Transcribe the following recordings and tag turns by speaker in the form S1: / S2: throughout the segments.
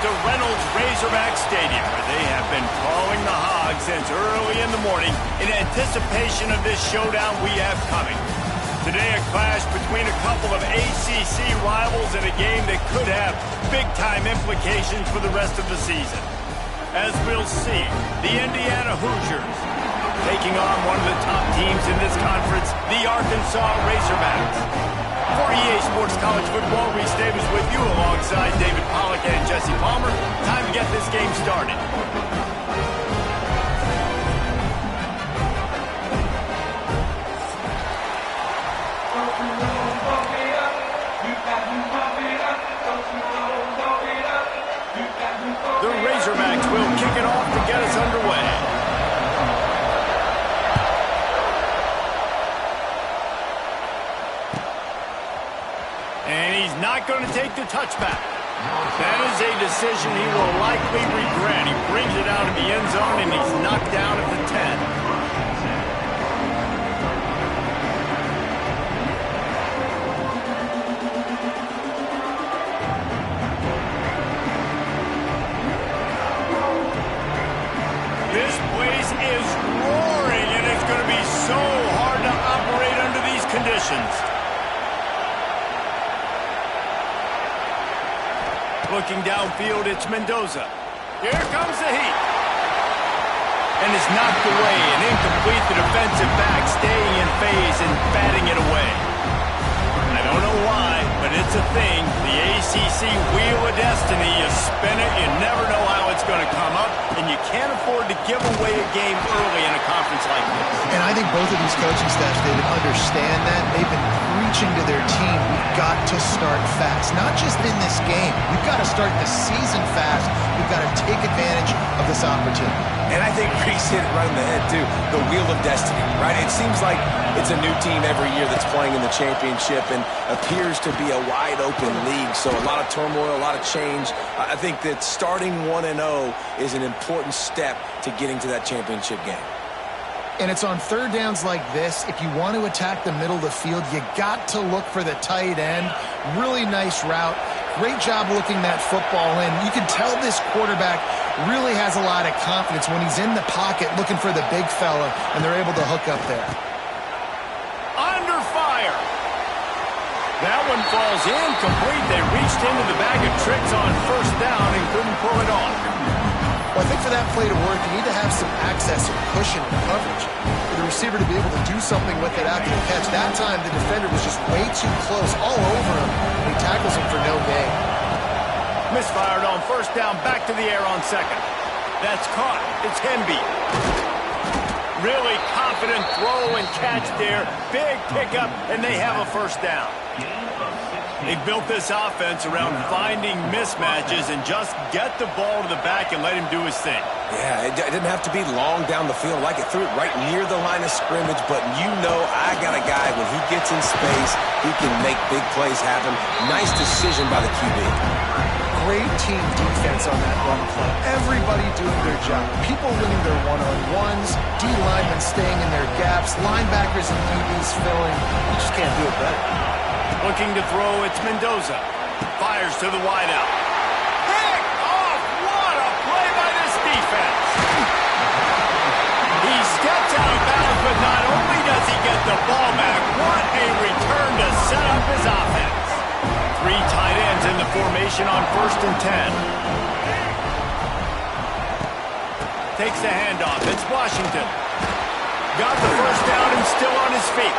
S1: to Reynolds Razorback Stadium, where they have been calling the Hogs since early in the morning in anticipation of this showdown we have coming. Today, a clash between a couple of ACC rivals in a game that could have big-time implications for the rest of the season. As we'll see, the Indiana Hoosiers taking on one of the top teams in this conference, the Arkansas Razorbacks. For EA Sports College Football, Reese Davis with you alongside David Pollack and Jesse Palmer. Time to get this game started. The Razorbacks will kick it off to get us underway. And he's not going to take the touchback. That is a decision he will likely regret. He brings it out of the end zone, and he's knocked down at the 10. This place is roaring, and it's going to be so hard to operate under these conditions. Looking downfield, it's Mendoza. Here comes the heat. And it's knocked away and incomplete. The defensive back staying in phase and batting it away. I don't know why, but it's a thing. The ACC Wheel of Destiny, you spin it, you never know how it's going to come up, and you can't afford to give away a game early in a conference like this.
S2: And I think both of these coaching staffs, David, understand that. They've been preaching to their team, we've got to start fast. Not just in this game. We've got to start the season fast. We've got to take advantage of this opportunity.
S3: And I think Reese hit it right in the head, too. The Wheel of Destiny, right? It seems like it's a new team every year that's playing in the championship and appears to be a wide-open league. So a lot of turmoil, a lot of change. I think that starting 1-0 is an important step to getting to that championship game.
S2: And it's on third downs like this, if you want to attack the middle of the field, you got to look for the tight end. Really nice route. Great job looking that football in. You can tell this quarterback really has a lot of confidence when he's in the pocket looking for the big fella, and they're able to hook up there.
S1: Under fire. That one falls incomplete. They reached into the bag of tricks on first down and couldn't pull it off.
S2: Well, I think for that play to work, you need to have some access and cushion and coverage for the receiver to be able to do something with it after the catch. That time, the defender was just way too close, all over him, and he tackles him for no gain.
S1: Misfired on first down, back to the air on second. That's caught. It's Hemby. Really confident throw and catch there. Big pickup, and they have a first down. They built this offense around finding mismatches and just get the ball to the back and let him do his thing.
S3: Yeah, it didn't have to be long down the field. Like it threw it right near the line of scrimmage, but you know I got a guy, when he gets in space, he can make big plays happen. Nice decision by the QB.
S2: Great team defense on that run play. Everybody doing their job. People winning their one-on-ones, D-linemen staying in their gaps, linebackers and DBs filling. You just can't do it better.
S1: Looking to throw, it's Mendoza. Fires to the wideout. Pick off! What a play by this defense! He steps out of bounds, but not only does he get the ball back, what a return to set up his offense. 3 tight ends in the formation on 1st and 10. Takes the handoff. It's Washington. Got the first down and still on his feet.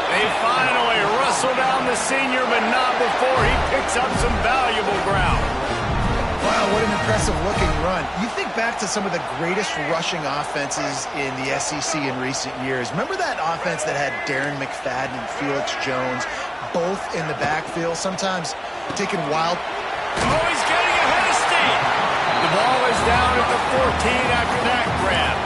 S1: They finally wrestle down the senior, but not before he picks up some valuable ground.
S2: Wow, what an impressive-looking run. You think back to some of the greatest rushing offenses in the SEC in recent years. Remember that offense that had Darren McFadden and Felix Jones both in the backfield, sometimes taking wild...
S1: Oh, he's getting ahead of steam. The ball is down at the 14 after that grab.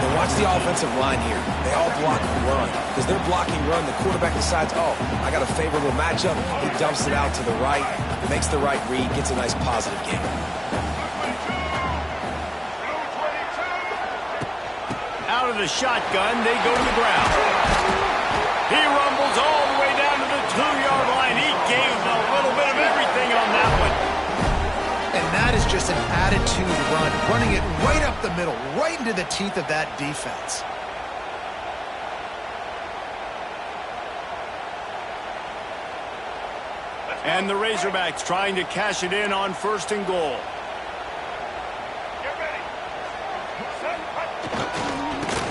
S3: And watch the offensive line here. They all block run. Because they're blocking run, the quarterback decides, oh, I got a favorable matchup. He dumps it out to the right, makes the right read, gets a nice positive gain.
S1: Out of the shotgun, they go to the ground. He rumbles all the way down to the 2-yard line. He gave him a little bit of everything on that one.
S2: just an attitude run, running it right up the middle, right into the teeth of that defense.
S1: And the Razorbacks trying to cash it in on 1st and goal.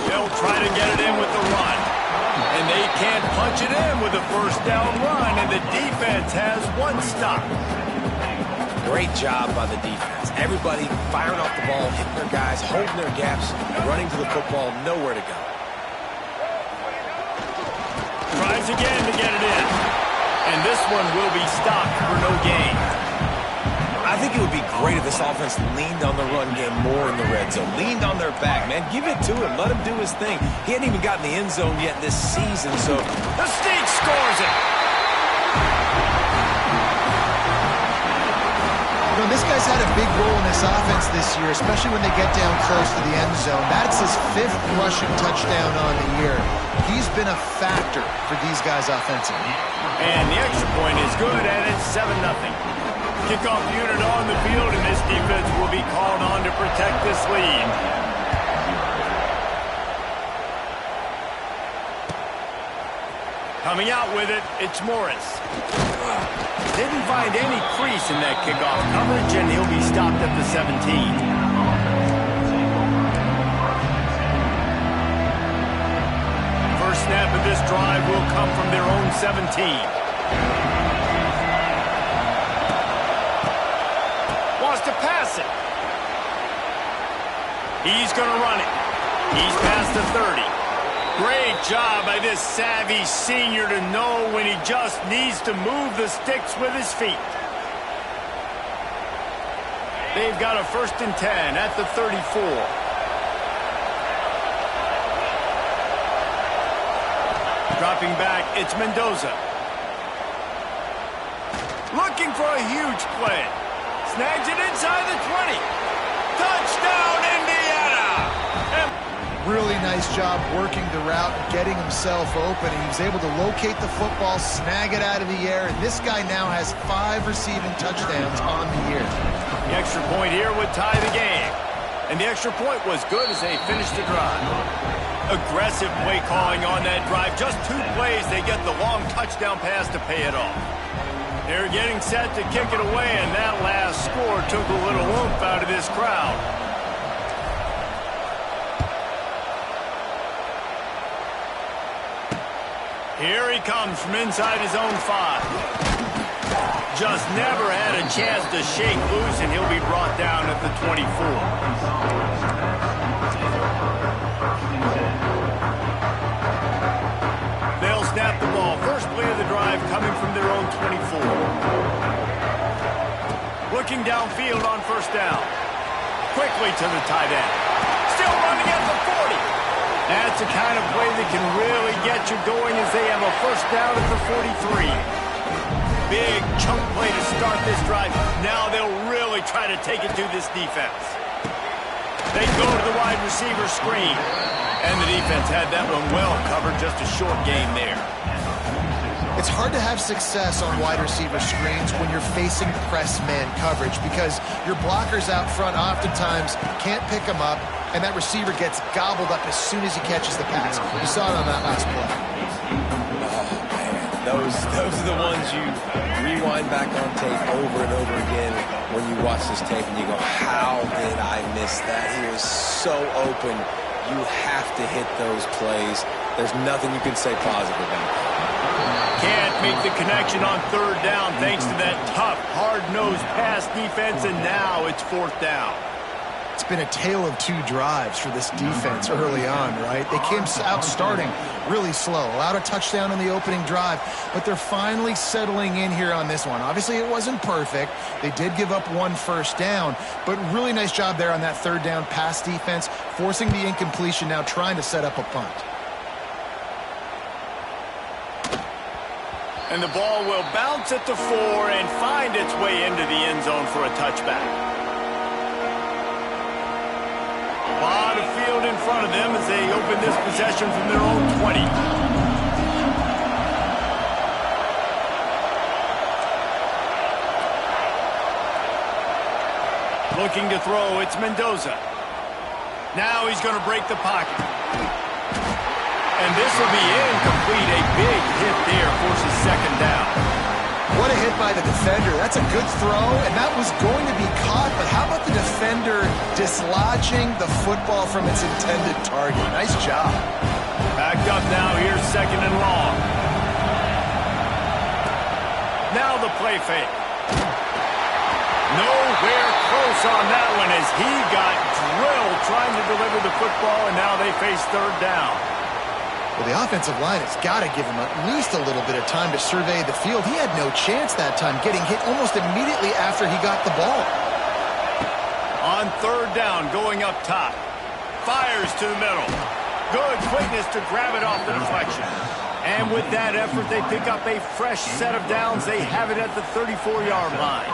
S1: They'll try to get it in with the run. And they can't punch it in with a 1st down run, and the defense has 1 stop.
S3: Great job by the defense. Everybody firing off the ball, hitting their guys, holding their gaps, running to the football, nowhere to go.
S1: Tries again to get it in. And this one will be stopped for no gain.
S3: I think it would be great if this offense leaned on the run game more in the red zone. Leaned on their back, man. Give it to him. Let him do his thing. He hadn't even gotten the end zone yet this season, so...
S1: The Sneak scores it!
S2: You know, this guy's had a big role in this offense this year, especially when they get down close to the end zone. That's his 5th rushing touchdown on the year. He's been a factor for these guys offensively.
S1: And the extra point is good, and it's 7-0. Kickoff unit on the field, and this defense will be called on to protect this lead. Coming out with it, it's Morris. Didn't find any crease in that kickoff coverage, and he'll be stopped at the 17. First snap of this drive will come from their own 17. Wants to pass it. He's going to run it. He's past the 30. Great job by this savvy senior to know when he just needs to move the sticks with his feet. They've got a 1st and 10 at the 34. Dropping back, it's Mendoza. Looking for a huge play. Snags it inside the 20. Touchdown, Indiana!
S2: Really nice job working the route and getting himself open. He was able to locate the football, snag it out of the air, and this guy now has 5 receiving touchdowns on the year.
S1: The extra point here would tie the game. And the extra point was good as they finished the drive. Aggressive play calling on that drive. Just 2 plays, they get the long touchdown pass to pay it off. They're getting set to kick it away, and that last score took a little oomph out of this crowd. Here he comes from inside his own 5. Just never had a chance to shake loose, and he'll be brought down at the 24. They'll snap the ball. First play of the drive coming from their own 24. Looking downfield on 1st down. Quickly to the tight end. Still running at the 40. That's the kind of play that can really get you going as they have a 1st down at the 43. Big chunk play to start this drive. Now they'll really try to take it to this defense. They go to the wide receiver screen. And the defense had that one well covered, just a short game there.
S2: It's hard to have success on wide receiver screens when you're facing press man coverage because your blockers out front oftentimes can't pick them up, and that receiver gets gobbled up as soon as he catches the pass. You saw it on that last play.
S3: Those are the ones you rewind back on tape over and over again when you watch this tape and you go, how did I miss that? He was so open. You have to hit those plays. There's nothing you can say positive about that.
S1: Can't make the connection on 3rd down thanks to that tough, hard-nosed pass defense, and now it's 4th down.
S2: It's been a tale of 2 drives for this defense early on, right? They came out starting really slow, allowed a touchdown on the opening drive, but they're finally settling in here on this one. Obviously, it wasn't perfect. They did give up 1 1st down, but really nice job there on that 3rd down pass defense, forcing the incompletion, now trying to set up a punt.
S1: And the ball will bounce at the 4 and find its way into the end zone for a touchback. A lot of field in front of them as they open this possession from their own 20. Looking to throw, it's Mendoza. Now he's going to break the pocket. And this will be incomplete. A big hit there forces second down.
S2: What a hit by the defender. That's a good throw, and that was going to be caught, but how about the defender dislodging the football from its intended target? Nice job.
S1: Backed up now. Here's second and long. Now the play fake. Nowhere close on that one as he got drilled trying to deliver the football, and now they face third down.
S2: Well, the offensive line has got to give him at least a little bit of time to survey the field. He had no chance that time, getting hit almost immediately after he got the ball.
S1: On third down, going up top. Fires to the middle. Good quickness to grab it off the deflection. And with that effort, they pick up a fresh set of downs. They have it at the 34-yard line.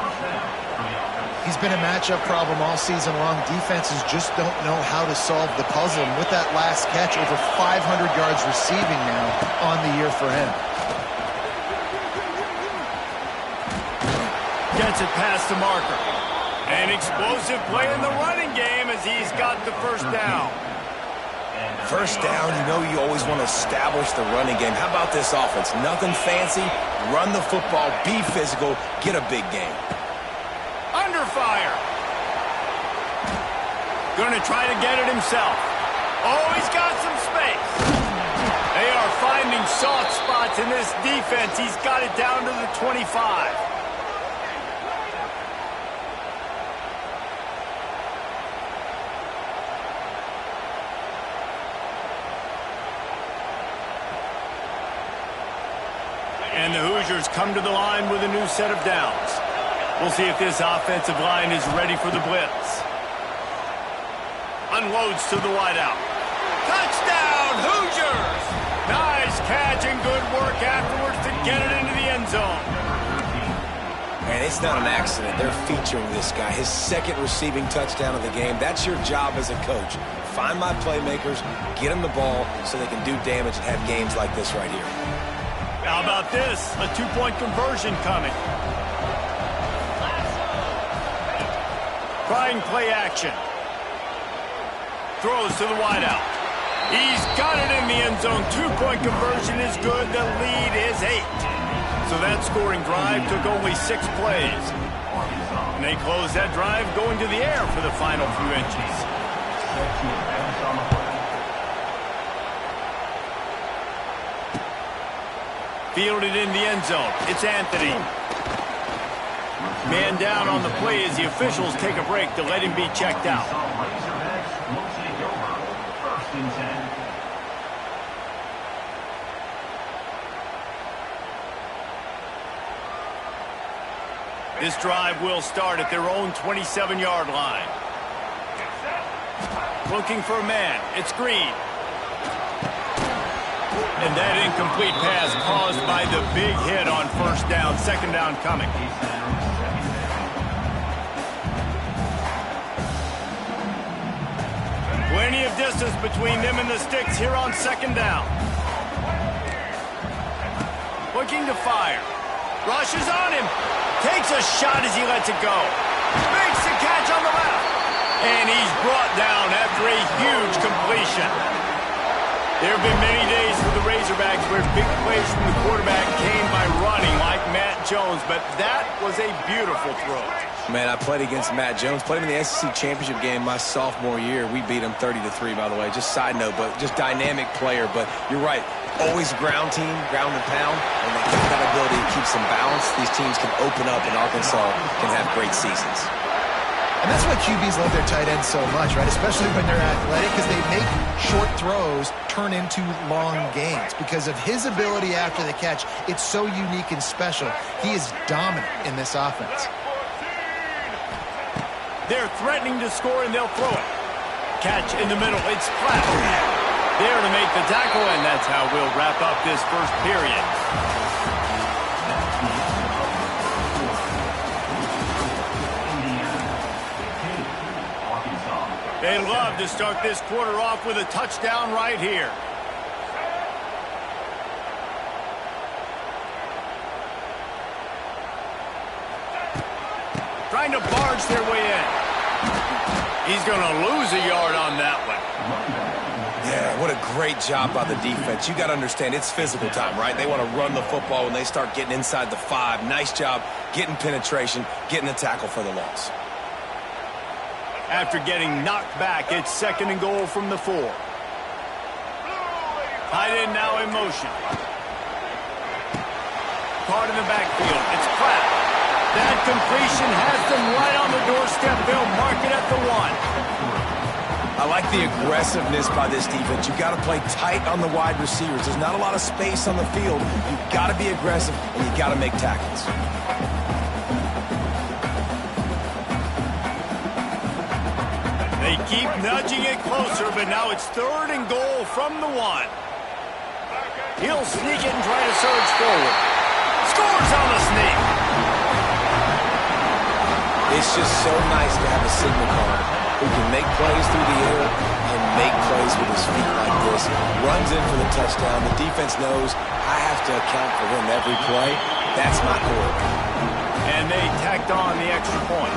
S2: He's been a matchup problem all season long. Defenses just don't know how to solve the puzzle. And with that last catch, over 500 yards receiving now on the year for him.
S1: Gets it past the marker. An explosive play in the running game as he's got the first down.
S3: First down, you know you always want to establish the running game. How about this offense? Nothing fancy. Run the football, be physical, get a big game.
S1: Under fire. Going to try to get it himself. Oh, he's got some space. They are finding soft spots in this defense. He's got it down to the 25. And the Hoosiers come to the line with a new set of downs. We'll see if this offensive line is ready for the blitz. Unloads to the wideout. Touchdown, Hoosiers! Nice catch and good work afterwards to get it into the end zone.
S3: And it's not an accident. They're featuring this guy. His second receiving touchdown of the game. That's your job as a coach. Find my playmakers, get them the ball so they can do damage and have games like this right here.
S1: How about this? A two-point conversion coming. Trying play action. Throws to the wideout. He's got it in the end zone. Two-point conversion is good. The lead is 8. So that scoring drive took only 6 plays. And they close that drive going to the air for the final few inches. Fielded in the end zone. It's Anthony. Man down on the play as the officials take a break to let him be checked out. This drive will start at their own 27-yard line. Looking for a man. It's Green. And that incomplete pass caused by the big hit on first down. Second down coming. Plenty of distance between them and the sticks here on second down. Looking to fire. Rushes on him. Takes a shot as he lets it go. Makes the catch on the left. And he's brought down after a huge completion. There have been many days for the Razorbacks where big plays from the quarterback came by running like Matt Jones, but that was a beautiful throw.
S3: Man, I played against Matt Jones. Played him in the SEC championship game my sophomore year. We beat him 30-3, by the way. Just side note, but just dynamic player. But you're right. Always ground team, ground and pound, and they got that ability to keep some balance. These teams can open up, and Arkansas can have great seasons.
S2: And that's why QBs love their tight ends so much, right? Especially when they're athletic, because they make short throws turn into long gains. Because of his ability after the catch, it's so unique and special. He is dominant in this offense.
S1: They're threatening to score, and they'll throw it. Catch in the middle. It's flat. There to make the tackle, and that's how we'll wrap up this first period. They love to start this quarter off with a touchdown right here. Trying to barge their way in. He's going to lose a yard on that one.
S3: Yeah, what a great job by the defense. You got to understand, it's physical time, right? They want to run the football when they start getting inside the 5. Nice job getting penetration, getting the tackle for the loss.
S1: After getting knocked back, it's 2nd and goal from the 4. Tight end now in motion. Caught in the backfield. It's Pratt. That completion has them right on the doorstep. They'll mark it at the 1.
S3: I like the aggressiveness by this defense. You've got to play tight on the wide receivers. There's not a lot of space on the field. You've got to be aggressive, and you've got to make tackles.
S1: They keep nudging it closer, but now it's 3rd and goal from the 1. He'll sneak it and try to surge forward. Scores on the sneak.
S3: It's just so nice to have a signal caller who can make plays through the air and make plays with his feet like this. Runs in for the touchdown. The defense knows I have to account for him every play. That's my quarterback.
S1: And they tacked on the extra point.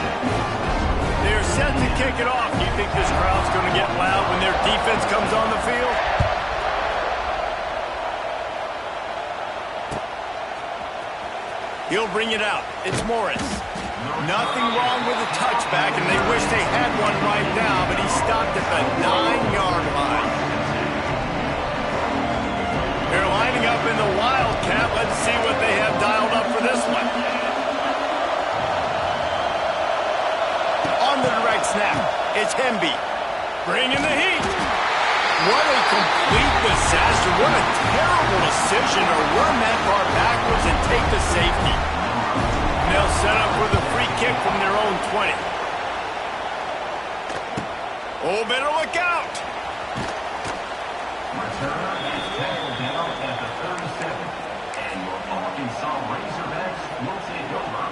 S1: They're set to kick it off. Do you think this crowd's going to get loud when their defense comes on the field? He'll bring it out. It's Morris. Nothing wrong with the touchback, and they wish they had one right now, but he stopped at the 9-yard line. They're lining up in the Wildcat. Let's see what they have dialed up for this one. On the direct snap, it's Hemby. Bringing the heat. What a complete disaster. What a terrible decision to run that far backwards and take the safety. And they'll set up for the free kick from their own 20. Oh, better look out.
S4: Return is tackle down at the 37. And your Arkansas Razorbacks will take over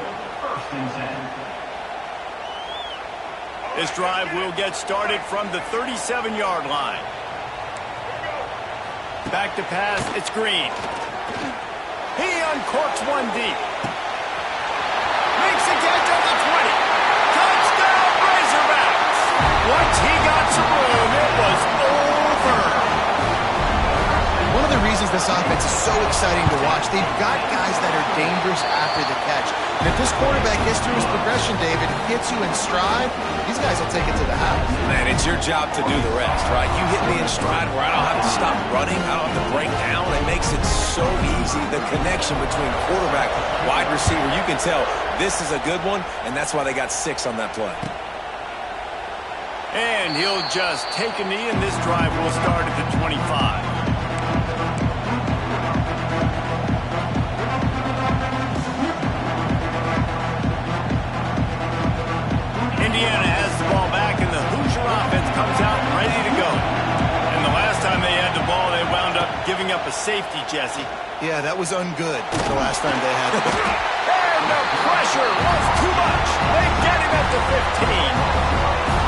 S4: 1st and 10.
S1: This drive will get started from the 37-yard line. Back to pass, it's Green. He uncorks one deep. Makes the catch at the 20. Touchdown, Razorbacks! Once he got some room, it was over.
S2: One of the reasons this offense is so exciting to watch, they've got guys that are dangerous after the catch. And if this quarterback gets through his progression, David, gets you in stride, these guys will take it to the house.
S3: Man, it's your job to do the rest, right? You hit me in stride where I don't have to stop running. I don't have to break down. It makes it so easy. The connection between quarterback, wide receiver, you can tell this is a good one, and that's why they got 6 on that play.
S1: And he'll just take a knee, and this drive will start at the 25. Indiana has the ball back, and the Hoosier offense comes out ready to go. And the last time they had the ball, they wound up giving up a safety, Jesse.
S2: Yeah, that was ungood the last time they had it.
S1: And the pressure was too much. They get him at the 15.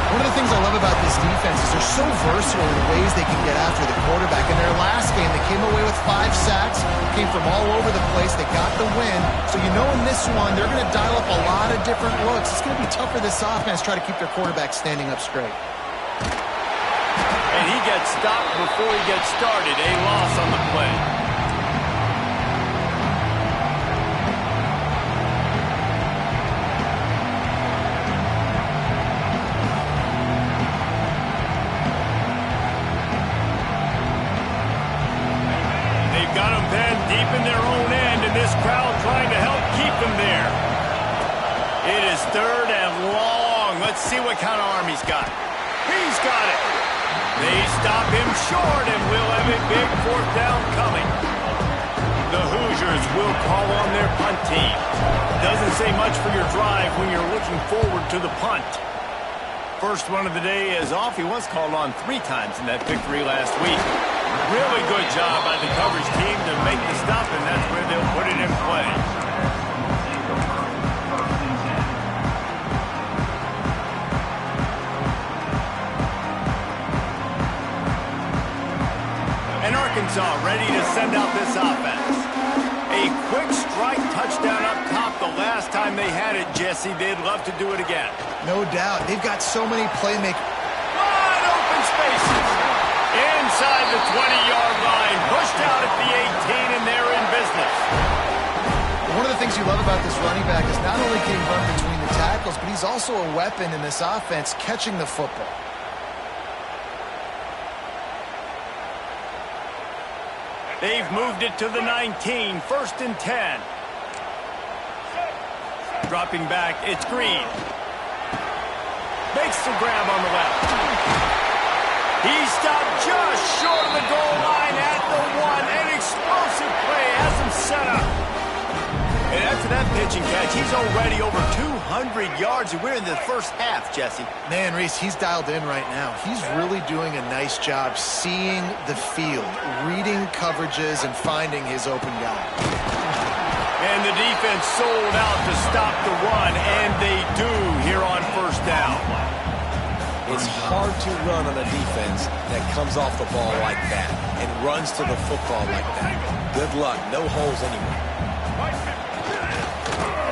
S2: One of the things I love about this defense is they're so versatile in the ways they can get after the quarterback. In their last game, they came away with 5 sacks, came from all over the place. They got the win. So you know in this one, they're going to dial up a lot of different looks. It's going to be tough for this offense to try to keep their quarterback standing up straight.
S1: And he gets stopped before he gets started. A loss on the play. Got them pinned deep in their own end, and this crowd trying to help keep them there. It is 3rd and long. Let's see what kind of arm he's got. He's got it. They stop him short, and we'll have a big 4th down coming. The Hoosiers will call on their punt team. Doesn't say much for your drive when you're looking forward to the punt. First one of the day is off. He was called on 3 times in that victory last week. Really good job by the coverage team to make the stop, and that's where they'll put it in play. And Arkansas ready to send out this offense. A quick strike touchdown up top. The the last time they had it, Jesse, they'd love to do it again.
S2: No doubt. They've got so many playmakers.
S1: Wide open spaces. Inside the 20-yard line. Pushed out at the 18, and they're in business.
S2: One of the things you love about this running back is not only can he run between the tackles, but he's also a weapon in this offense catching the football.
S1: They've moved it to the 19, 1st and 10. Dropping back, it's Green. Makes the grab on the left. He stopped just short of the goal line at the 1. An explosive play has him set up. And after that pitch and catch, he's already over 200 yards, and we're in the first half, Jesse.
S2: Man, Reese, he's dialed in right now. He's really doing a nice job seeing the field, reading coverages, and finding his open guy.
S1: And the defense sold out to stop the run, and they do here on 1st down.
S3: It's hard to run on a defense that comes off the ball like that and runs to the football like that. Good luck. No holes anywhere.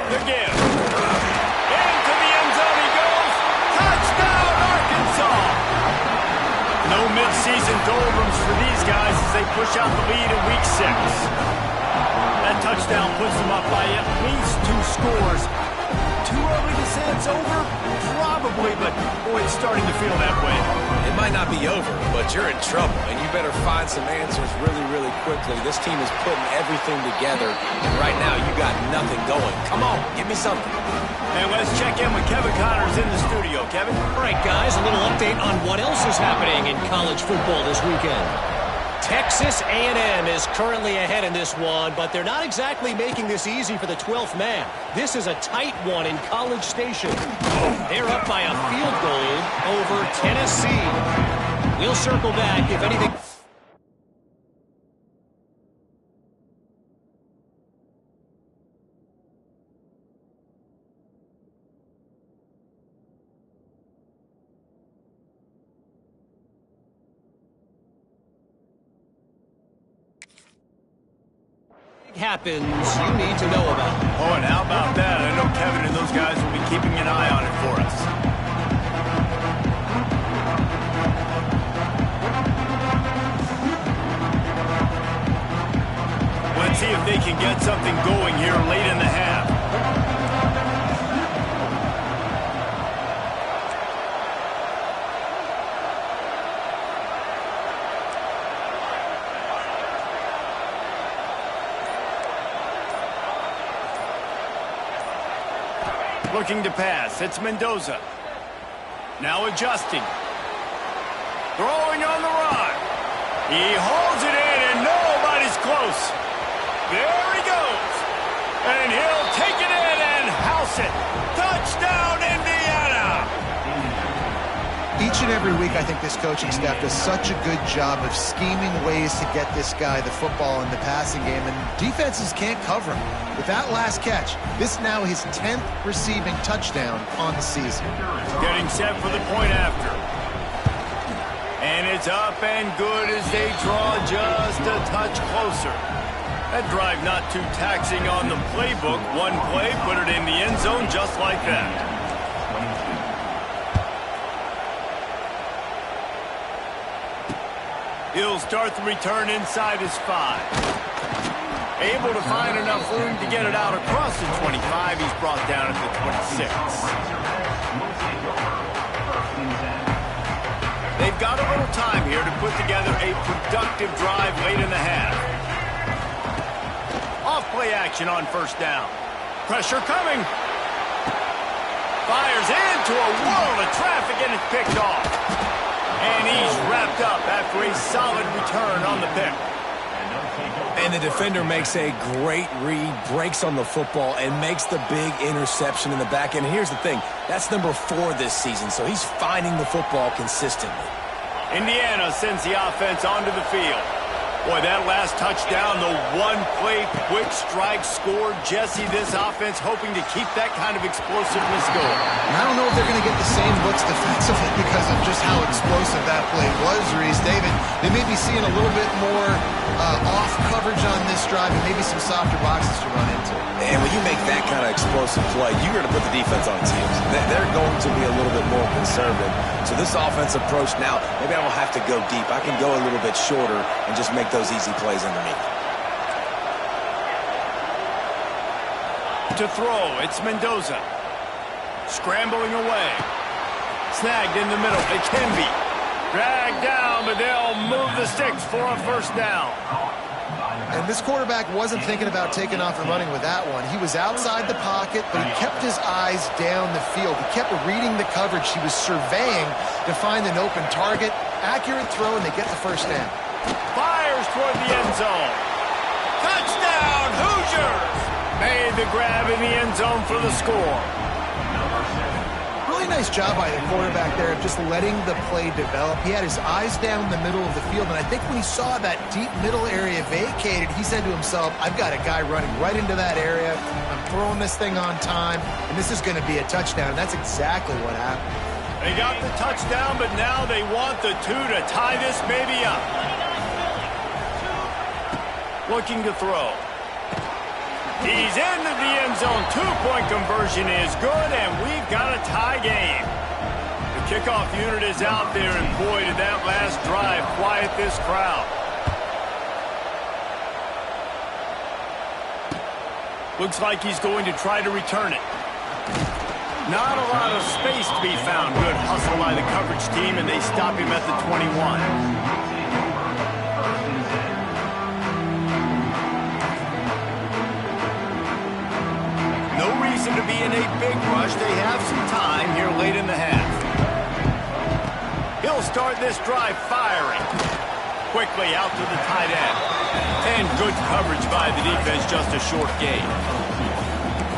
S1: Again. Into the end zone he goes. Touchdown, Arkansas. No midseason doldrums for these guys as they push out the lead in week 6. That touchdown puts them up by at least 2 scores. Too early to say it's over? Probably, but boy, it's starting to feel that way.
S3: It might not be over, but you're in trouble, and you better find some answers really, really quickly. This team is putting everything together, and right now you got nothing going. Come on, give me something.
S1: And let's check in with Kevin Connors in the studio. Kevin?
S5: All right, guys, a little update on what else is happening in college football this weekend. Texas A&M is currently ahead in this one, but they're not exactly making this easy for the 12th man. This is a tight one in College Station. They're up by a field goal over Tennessee. We'll circle back if anything... happens you need to know about.
S1: Oh, and how about that? I know Kevin and those guys will be keeping an eye on it for us. Let's see if they can get something going here late in the half. Looking to pass. It's Mendoza. Now adjusting. Throwing on the run. He holds it in, and nobody's close. There he goes. And he'll take it in and house it. Touchdown, Indiana!
S2: Each and every week, I think this coaching staff does such a good job of scheming ways to get this guy the football in the passing game, and defenses can't cover him. With that last catch, this now his 10th receiving touchdown on the season.
S1: Getting set for the point after. And it's up and good as they draw just a touch closer. That drive not too taxing on the playbook. One play, put it in the end zone just like that. He'll start the return inside his 5. Able to find enough room to get it out across the 25. He's brought down at the 26. They've got a little time here to put together a productive drive late in the half. Off play action on 1st down. Pressure coming. Fires into a world of traffic, and it's picked off. And he's wrapped up after a solid return on the pick.
S3: And the defender makes a great read, breaks on the football, and makes the big interception in the back end. And here's the thing, that's number 4 this season, so he's finding the football consistently.
S1: Indiana sends the offense onto the field. Boy, that last touchdown, the one-play quick strike score. Jesse, this offense hoping to keep that kind of explosiveness going.
S2: And I don't know if they're going to get the same looks defensively because of just how explosive that play was, Reese. David, they may be seeing a little bit more off coverage on this drive and maybe some softer boxes to run into.
S3: And when you make that kind of explosive explosive play, you're going to put the defense on its heels. They're going to be a little bit more conservative. So this offense approach now, maybe I don't have to go deep. I can go a little bit shorter and just make those easy plays underneath.
S1: To throw, it's Mendoza. Scrambling away. Snagged in the middle. It can be. Dragged down, but they'll move the sticks for a first down.
S2: And this quarterback wasn't thinking about taking off and running with that one. He was outside the pocket, but he kept his eyes down the field. He kept reading the coverage. He was surveying to find an open target. Accurate throw, and they get the first down.
S1: Fires toward the end zone. Touchdown, Hoosiers! Made the grab in the end zone for the score.
S2: Really nice job by the quarterback there of just letting the play develop. He had his eyes down the middle of the field, and I think when he saw that deep middle area vacated, he said to himself, I've got a guy running right into that area. I'm throwing this thing on time, and this is going to be a touchdown. And that's exactly what happened.
S1: They got the touchdown, but now they want the two to tie this baby up. Looking to throw. He's into the end zone. Two-point conversion is good, and we've got a tie game. The kickoff unit is out there, and boy, did that last drive quiet this crowd. Looks like he's going to try to return it. Not a lot of space to be found. Good hustle by the coverage team, and they stop him at the 21. To be in a big rush. They have some time here late in the half. He'll start this drive firing. Quickly out to the tight end. And good coverage by the defense, just a short gain.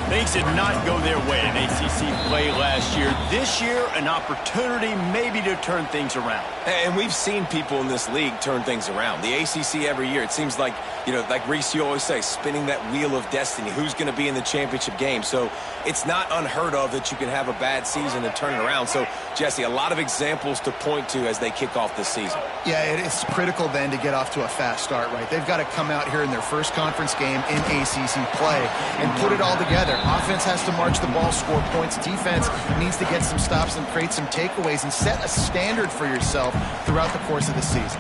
S1: Things did not go their way in ACC play last year. This year, an opportunity maybe to turn things around.
S3: And we've seen people in this league turn things around. The ACC every year, it seems like, you know, like Reese, you always say, spinning that wheel of destiny. Who's going to be in the championship game? So it's not unheard of that you can have a bad season and turn it around. So, Jesse, a lot of examples to point to as they kick off this season.
S2: Yeah, it's critical then to get off to a fast start, right? They've got to come out here in their first conference game in ACC play and put it all together. Offense has to march the ball, score points. Defense needs to get some stops and create some takeaways and set a standard for yourself throughout the course of the season.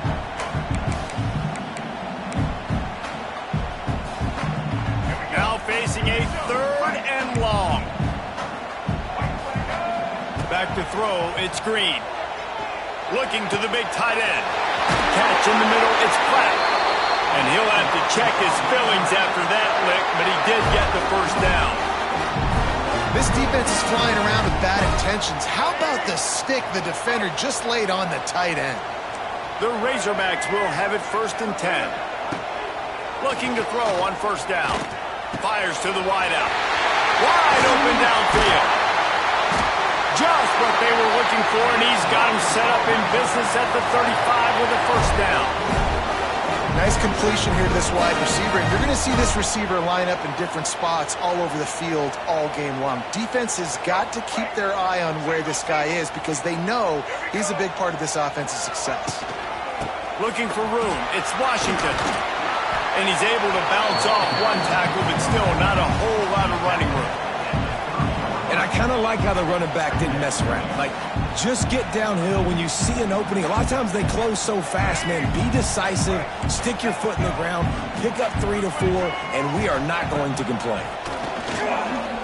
S1: Now facing a third and long. Back to throw, it's Green. Looking to the big tight end. Catch in the middle, it's Platt. And he'll have to check his fillings after that lick, but he did get the first down.
S2: This defense is flying around with bad intentions. How about the stick the defender just laid on the tight end?
S1: The Razorbacks will have it 1st and 10. Looking to throw on first down. Fires to the wideout. Wide open downfield. Just what they were looking for, and he's got him set up in business at the 35 with a first down.
S2: Nice completion here to this wide receiver. And you're going to see this receiver line up in different spots all over the field all game long. Defense has got to keep their eye on where this guy is because they know he's a big part of this offense's success.
S1: Looking for room. It's Washington. And he's able to bounce off one tackle, but still not a whole lot of running room.
S3: And I kind of like how the running back didn't mess around. Like, just get downhill when you see an opening. A lot of times they close so fast, man. Be decisive, stick your foot in the ground, pick up 3 to 4, and we are not going to complain.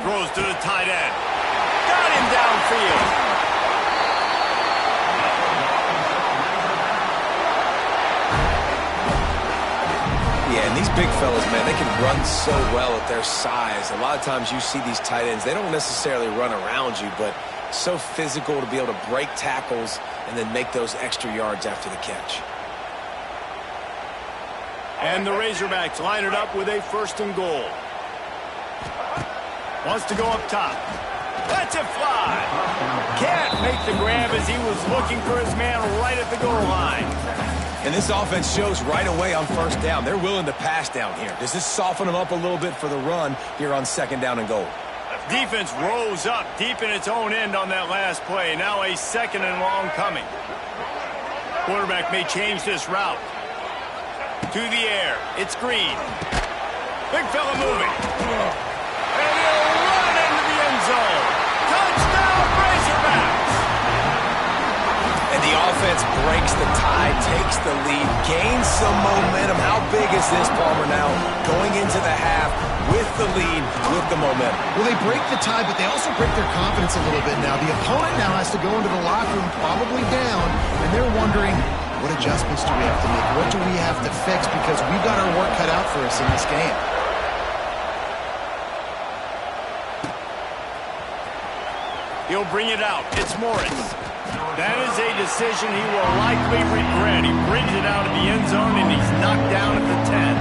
S1: Throws to the tight end. Got him downfield.
S3: Yeah, and these big fellas, man, they can run so well at their size. A lot of times you see these tight ends, they don't necessarily run around you, but so physical to be able to break tackles and then make those extra yards after the catch.
S1: And the Razorbacks line it up with a 1st and goal. Wants to go up top. Lets it fly. Can't make the grab as he was looking for his man right at the goal line.
S3: And this offense shows right away on first down. They're willing to pass down here. Does this soften them up a little bit for the run here on 2nd down and goal?
S1: Defense rose up deep in its own end on that last play. Now a 2nd and long coming. Quarterback may change this route. To the air. It's Green. Big fella moving. And he'll run and
S3: the lead, gains some momentum. How big is this, Palmer, now going into the half with the lead, with the momentum?
S2: Well, they break the tie, but they also break their confidence a little bit now. The opponent now has to go into the locker room probably down, and they're wondering, what adjustments do we have to make? What do we have to fix? Because we've got our work cut out for us in this game.
S1: He'll bring it out. It's Morris. That is a decision he will likely regret. He brings it out of the end zone, and he's knocked down at the 10.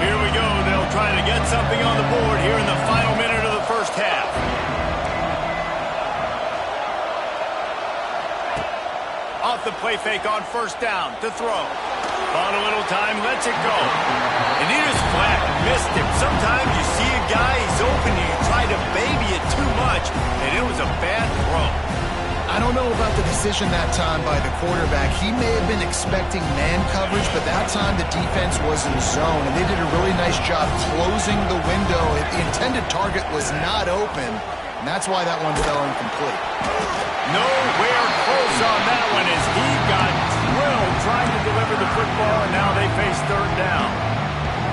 S1: Here we go. They'll try to get something on the board here in the final minute of the first half. Off the play fake on first down to throw. On a little time, lets it go. And he just flat missed him. Sometimes you see a guy, he's open, and you try to baby it too much, and it was a bad throw.
S2: I don't know about the decision that time by the quarterback. He may have been expecting man coverage, but that time the defense was in zone, and they did a really nice job closing the window. The intended target was not open, and that's why that one fell incomplete.
S1: Nowhere close on that one as he got drilled trying to deliver the football, and now they face third down.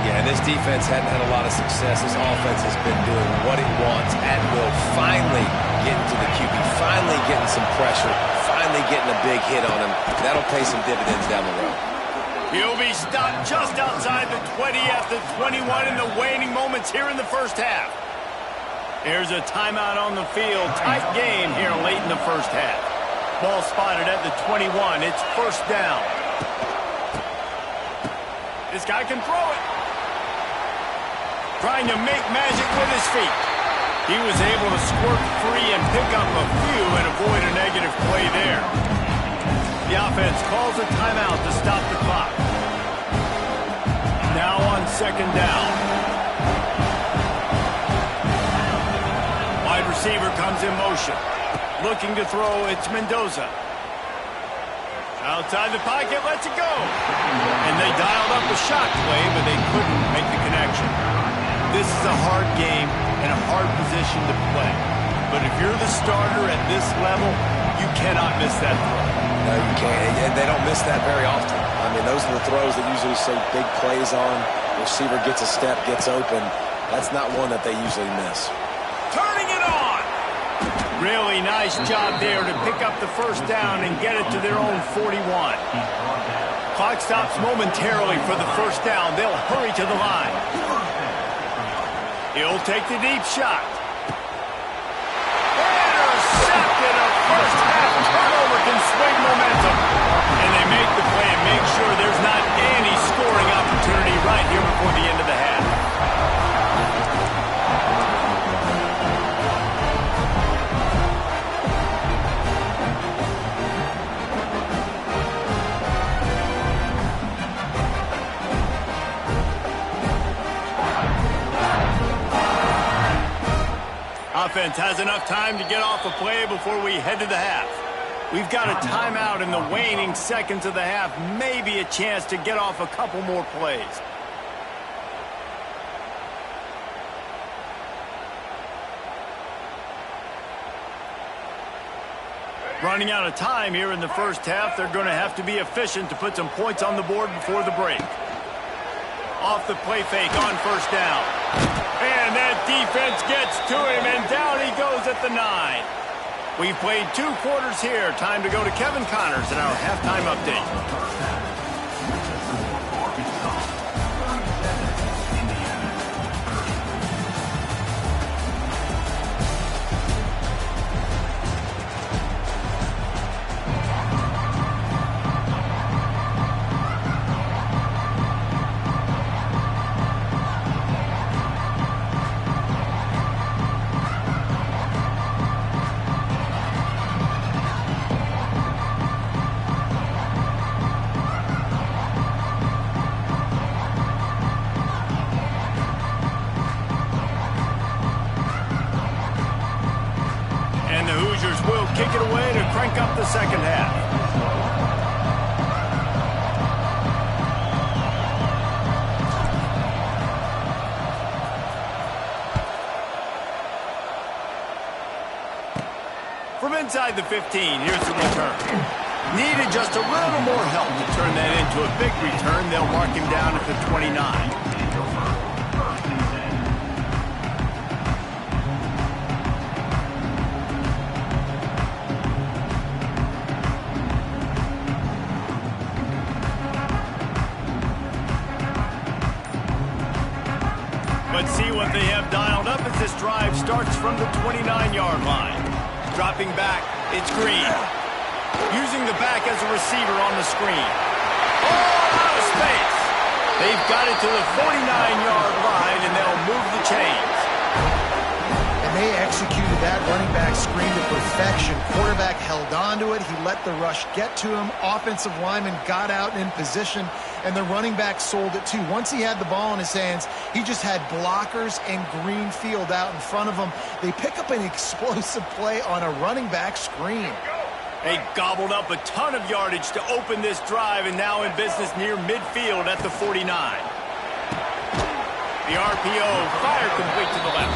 S3: Yeah, and this defense hadn't had a lot of success. This offense has been doing what it wants at will. Finally getting to the QB, finally getting some pressure, finally getting a big hit on him. That'll pay some dividends down the road.
S1: He'll be stopped just outside the 20 at the 21 in the waning moments here in the first half. There's a timeout on the field. Tight game here late in the first half. Ball spotted at the 21. It's first down. This guy can throw it. Trying to make magic with his feet. He was able to squirt free and pick up a few and avoid a negative play there. The offense calls a timeout to stop the clock. Now on second down. Wide receiver comes in motion. Looking to throw, it's Mendoza. Outside the pocket, lets it go. And they dialed up a shot play, but they couldn't make the connection. This is a hard game and a hard position to play. But if you're the starter at this level, you cannot miss that throw.
S3: No, you can't. And they don't miss that very often. I mean, those are the throws that usually say big plays on. Receiver gets a step, gets open. That's not one that they usually miss.
S1: Turning it on. Really nice job there to pick up the first down and get it to their own 41. Clock stops momentarily for the first down. They'll hurry to the line. He'll take the deep shot. Intercepted. A first half turnover can swing momentum. And they make the play and make sure there's not any scoring opportunity right here before the end of the half. Offense has enough time to get off a play before we head to the half. We've got a timeout in the waning seconds of the half, maybe a chance to get off a couple more plays. Running out of time here in the first half, they're going to have to be efficient to put some points on the board before the break. Off the play fake on first down. And that defense gets to him, and down he goes at the 9. We've played 2 quarters here. Time to go to Kevin Connors in our halftime update. Kick it away to crank up the second half. From inside the 15, here's the return. Needed just a little more help to turn that into a big return. They'll mark him down at the 29. Let's see what they have dialed up as this drive starts from the 29-yard line. Dropping back, it's Green. Using the back as a receiver on the screen. Oh, out of space. They've got it to the 49-yard line, and they'll move the chains.
S2: And they executed that running back screen to perfection. Quarterback held on to it. He let the rush get to him. Offensive lineman got out and in position, and the running back sold it too. Once he had the ball in his hands, he just had blockers and green field out in front of him. They pick up an explosive play on a running back screen.
S1: They gobbled up a ton of yardage to open this drive, and now in business near midfield at the 49. The RPO fired complete to the left.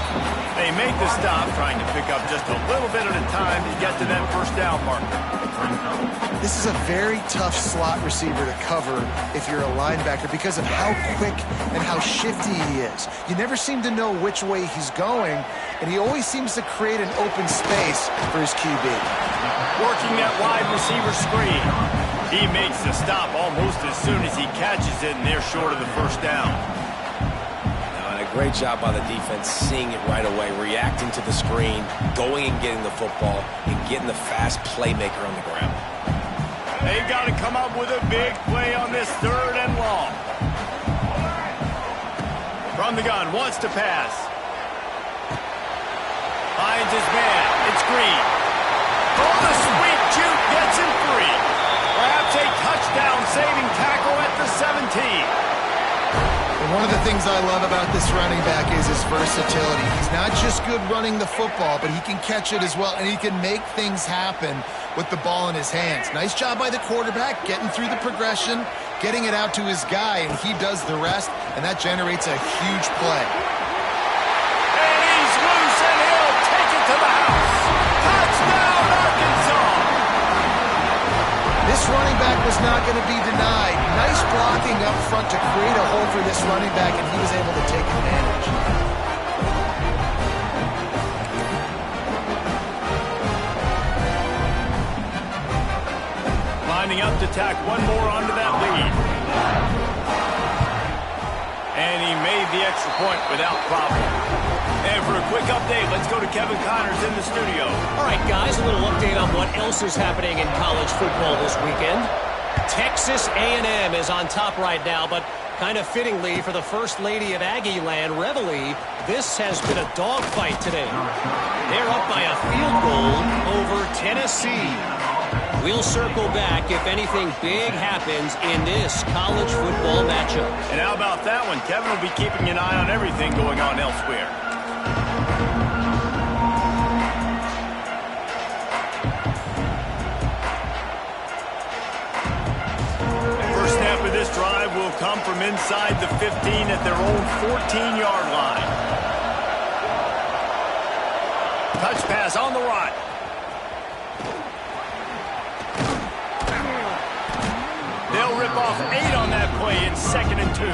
S1: They make the stop, trying to pick up just a little bit at a time to get to that first down marker.
S2: This is a very tough slot receiver to cover if you're a linebacker because of how quick and how shifty he is. You never seem to know which way he's going, and he always seems to create an open space for his QB.
S1: Working that wide receiver screen. He makes the stop almost as soon as he catches it, and they're short of the first down.
S3: Great job by the defense, seeing it right away, reacting to the screen, going and getting the football, and getting the fast playmaker on the ground.
S1: They've got to come up with a big play on this 3rd and long. From the gun, wants to pass. Finds his man. It's Green. Oh, the sweet juke gets him free. Perhaps a touchdown-saving tackle at the 17.
S2: One of the things I love about this running back is his versatility. He's not just good running the football, but he can catch it as well, and he can make things happen with the ball in his hands. Nice job by the quarterback, getting through the progression, getting it out to his guy, and he does the rest, and that generates a huge play.
S1: And he's loose, and he'll take it to the house. Touchdown, Arkansas!
S2: This running back was not going to be denied. Nice blocking up front to create a hole for this running back, and he was able to take advantage.
S1: Lining up to tack one more onto that lead. And he made the extra point without problem. And for a quick update, let's go to Kevin Connors in the studio.
S5: All right, guys, a little update on what else is happening in college football this weekend. Texas A&M is on top right now, but kind of fittingly for the First Lady of Aggie Land, Reveille, this has been a dogfight today. They're up by a field goal over Tennessee. We'll circle back if anything big happens in this college football matchup.
S1: And how about that one? Kevin will be keeping an eye on everything going on elsewhere. First snap of this drive will come from inside the 15 at their own 14-yard line. Touch pass on the right. They'll rip off 8 on that play in 2nd and 2.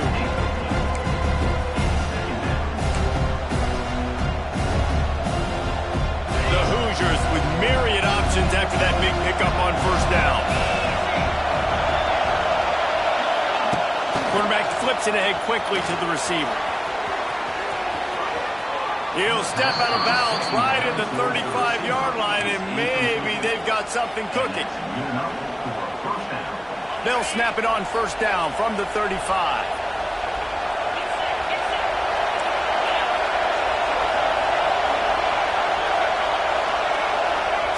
S1: The Hoosiers with myriad options after that big pickup on first down. Quarterback flips it ahead quickly to the receiver. He'll step out of bounds right at the 35-yard line, and maybe they've got something cooking. They'll snap it on first down from the 35.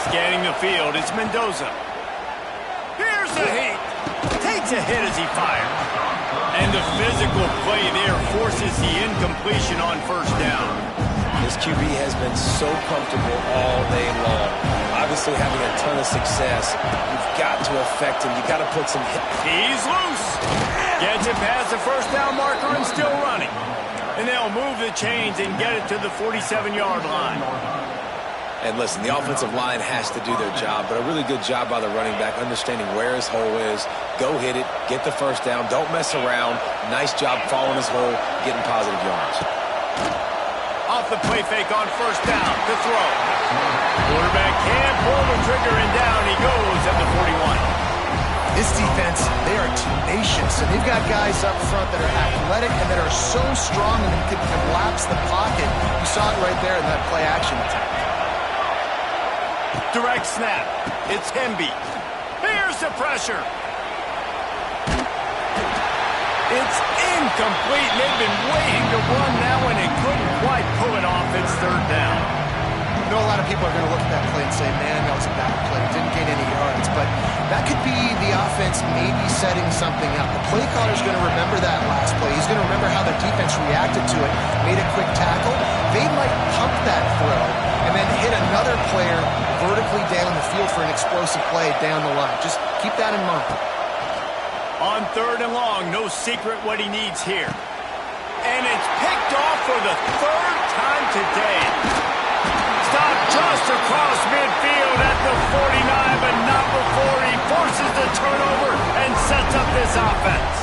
S1: Scanning the field, it's Mendoza. Here's the heat. Takes a hit as he fires. And the physical play there forces the incompletion on first down.
S3: This QB has been so comfortable all day long. Obviously having a ton of success. You've got to affect him. You've got to put some hit.
S1: He's loose. Gets it past the first down marker and still running. And they'll move the chains and get it to the 47-yard line.
S3: And listen, the offensive line has to do their job, but a really good job by the running back, understanding where his hole is. Go hit it, get the first down, don't mess around. Nice job following his hole, getting positive yards.
S1: Off the play fake on first down to throw. Quarterback can't pull the trigger, and down he goes at the 41.
S2: This defense, they are tenacious, and they've got guys up front that are athletic and that are so strong and can collapse the pocket. You saw it right there in that play-action attack.
S1: Direct snap. It's Hemby. Here's the pressure. It's incomplete. They've been waiting to run now, and it couldn't quite pull it off. It's third down.
S2: I know a lot of people are going to look at that play and say, man, that was a bad play. It didn't gain any yards. But that could be the offense maybe setting something up. The play caller's going to remember that last play. He's going to remember how the defense reacted to it, made a quick tackle. They might pump that throw and then hit another player vertically down the field for an explosive play down the line. Just keep that in mind.
S1: On third and long, no secret what he needs here. And it's picked off for the third time today. Stopped just across midfield at the 49, but not before he forces the turnover and sets up this offense.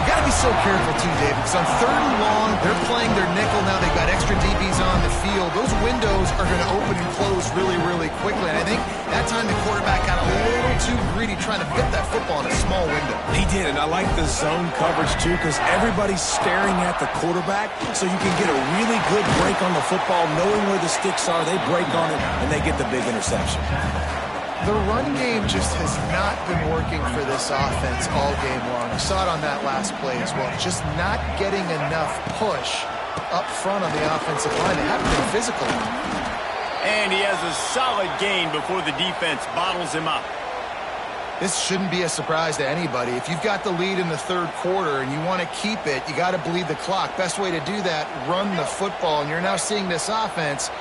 S2: You got to be so careful too, Dave, because on third and long, they're playing their nickel now. They've got extra DBs on the field. Those windows are going to open and close really, really quickly. And I think that time the quarterback got a little too greedy trying to fit that football in a small window.
S3: He did, and I like the zone coverage too, because everybody's staring at the quarterback, so you can get a really good break on the football, knowing where the sticks are. They break on it, and they get the big interception.
S2: The run game just has not been working for this offense all game long. We saw it on that last play as well. Just not getting enough push up front on the offensive line. They haven't been physical.
S1: And he has a solid gain before the defense bottles him up.
S2: This shouldn't be a surprise to anybody. If you've got the lead in the third quarter and you want to keep it, you got to bleed the clock. Best way to do that, run the football. And you're now seeing this offense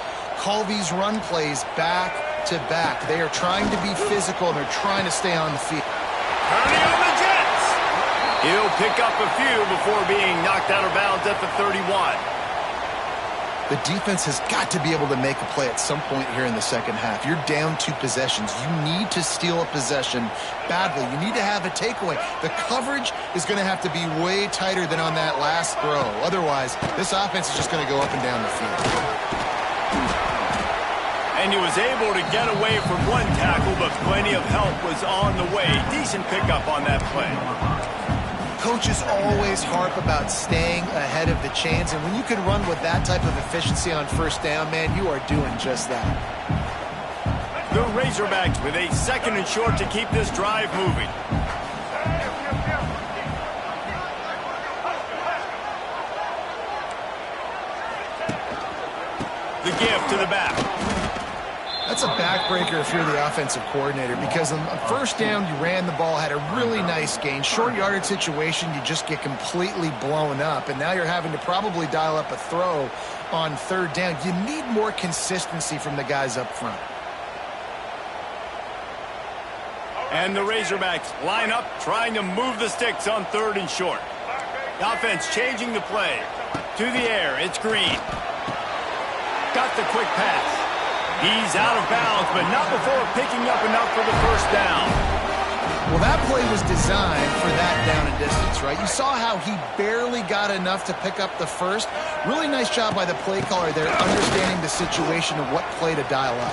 S2: call these run plays back to back. They are trying to be physical, and they're trying to stay on the field.
S1: Purdy on the Jets. He'll pick up a few before being knocked out of bounds at the 31.
S2: The defense has got to be able to make a play at some point here in the second half. You're down 2 possessions. You need to steal a possession badly. You need to have a takeaway. The coverage is going to have to be way tighter than on that last throw. Otherwise, this offense is just going to go up and down the field.
S1: And he was able to get away from one tackle, but plenty of help was on the way. Decent pickup on that play.
S2: Coaches always harp about staying ahead of the chains, and when you can run with that type of efficiency on first down, man, you are doing just that.
S1: The Razorbacks with a second and short to keep this drive moving. The give to the back.
S2: That's a backbreaker if you're the offensive coordinator, because on first down, you ran the ball, had a really nice gain. Short yardage situation, you just get completely blown up, and now you're having to probably dial up a throw on third down. You need more consistency from the guys up front.
S1: And the Razorbacks line up, trying to move the sticks on third and short. The offense changing the play. To the air, it's Green. Got the quick pass. He's out of bounds, but not before picking up enough for the first down.
S2: Well, that play was designed for that down and distance, right? You saw how he barely got enough to pick up the first. Really nice job by the play caller there, understanding the situation of what play to dial up.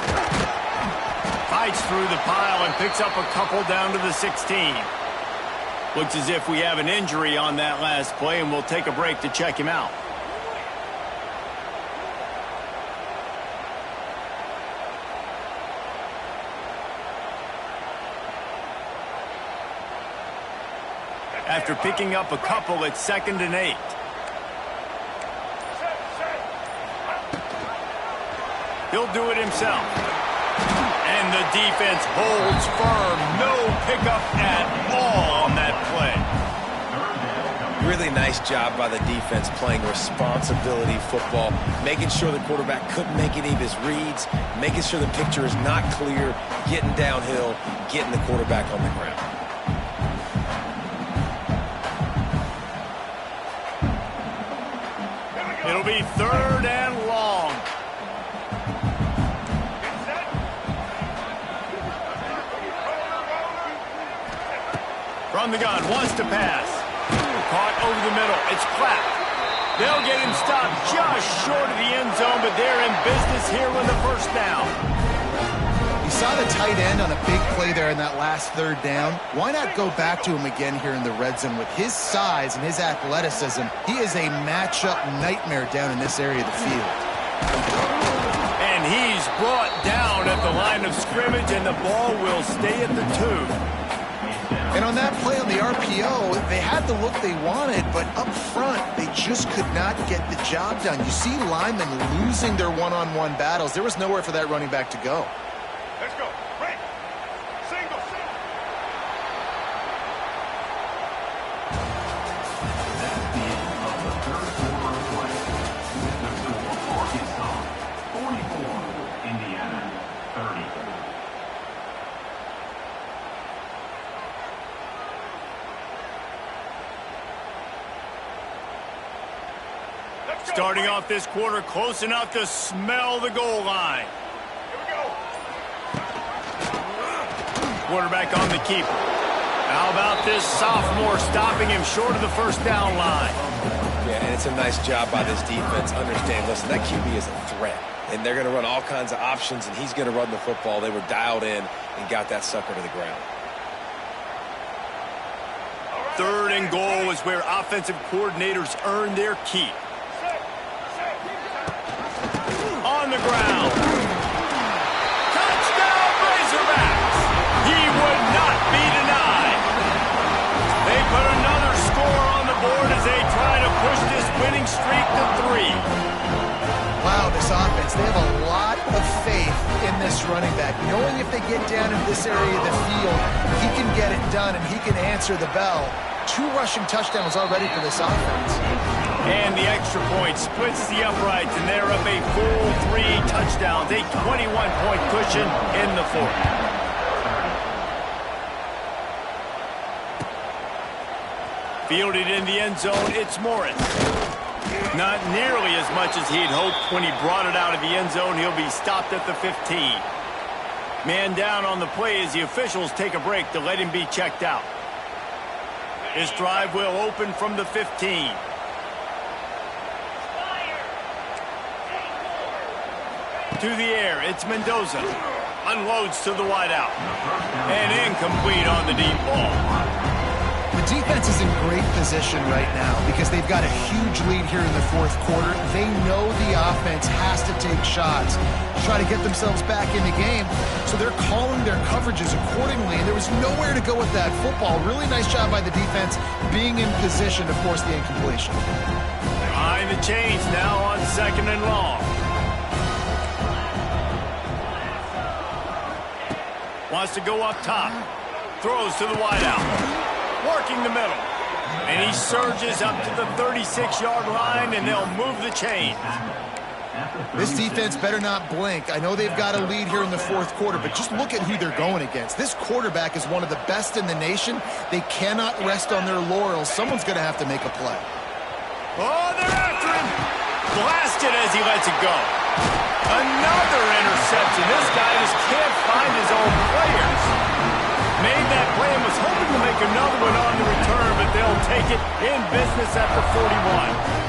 S1: Fights through the pile and picks up a couple down to the 16. Looks as if we have an injury on that last play, and we'll take a break to check him out. After picking up a couple at 2nd and 8. He'll do it himself. And the defense holds firm. No pickup at all on that play.
S3: Really nice job by the defense playing responsibility football, making sure the quarterback couldn't make any of his reads, making sure the picture is not clear, getting downhill, getting the quarterback on the ground.
S1: It'll be 3rd and long. From the gun, wants to pass. Caught over the middle. It's Clapp. They'll get him stopped just short of the end zone, but they're in business here with the first down.
S2: You saw the tight end on a big play there in that last third down. Why not go back to him again here in the red zone? With his size and his athleticism, he is a matchup nightmare down in this area of the field.
S1: And he's brought down at the line of scrimmage, and the ball will stay at the 2.
S2: And on that play on the RPO, they had the look they wanted, but up front, they just could not get the job done. You see linemen losing their one-on-one battles. There was nowhere for that running back to go.
S1: Let's go. Break. Single.
S4: That's the end of the third quarter of play. The score, Arkansas 44, Indiana 30.
S1: Starting off this quarter close enough to smell the goal line. Here we go. Quarterback on the keeper. How about this sophomore stopping him short of the first down line?
S3: Yeah, and it's a nice job by this defense. Understand, listen, that QB is a threat. And they're going to run all kinds of options, and he's going to run the football. They were dialed in and got that sucker to the ground.
S1: Third and goal is where offensive coordinators earn their keep. On the ground. Touchdown, Razorbacks! He would not be denied. They put another score on the board as they try to push this winning streak to 3.
S2: Wow, this offense, they have a lot of faith in this running back. Knowing if they get down in this area of the field, he can get it done and he can answer the bell. 2 rushing touchdowns already for this offense.
S1: And the extra point splits the uprights, and they're up a full 3 touchdowns, a 21-point cushion in the 4th. Fielded in the end zone, it's Morris. Not nearly as much as he'd hoped when he brought it out of the end zone. He'll be stopped at the 15. Man down on the play as the officials take a break to let him be checked out. This drive will open from the 15. To the air, it's Mendoza. Unloads to the wideout. And incomplete on the deep ball.
S2: The defense is in great position right now because they've got a huge lead here in the 4th quarter. They know the offense has to take shots to try to get themselves back in the game. So they're calling their coverages accordingly, and there was nowhere to go with that football. Really nice job by the defense being in position to force the incompletion.
S1: Behind the chains now on 2nd and long. Wants to go up top. Throws to the wideout. Working the middle. And he surges up to the 36-yard line, and they'll move the chains.
S2: This defense better not blink. I know they've got a lead here in the 4th quarter, but just look at who they're going against. This quarterback is one of the best in the nation. They cannot rest on their laurels. Someone's going to have to make a play.
S1: Oh, they're after him. Blasted as he lets it go. Another interception. This guy just can't find his own players. Made that play and was hoping to make another one on the return, but they'll take it in business at the 41.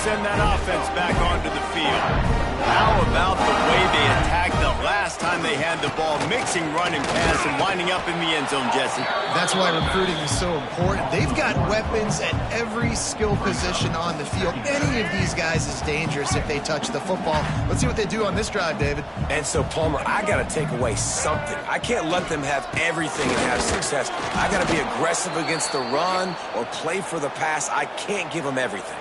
S1: Send that offense back onto the field. How about the way they attacked the last time they had the ball, mixing run and pass and winding up in the end zone, Jesse?
S2: That's why recruiting is so important. They've got weapons at every skill position on the field. Any of these guys is dangerous if they touch the football. Let's see what they do on this drive, David.
S3: And so, Palmer, I got to take away something. I can't let them have everything and have success. I got to be aggressive against the run or play for the pass. I can't give them everything.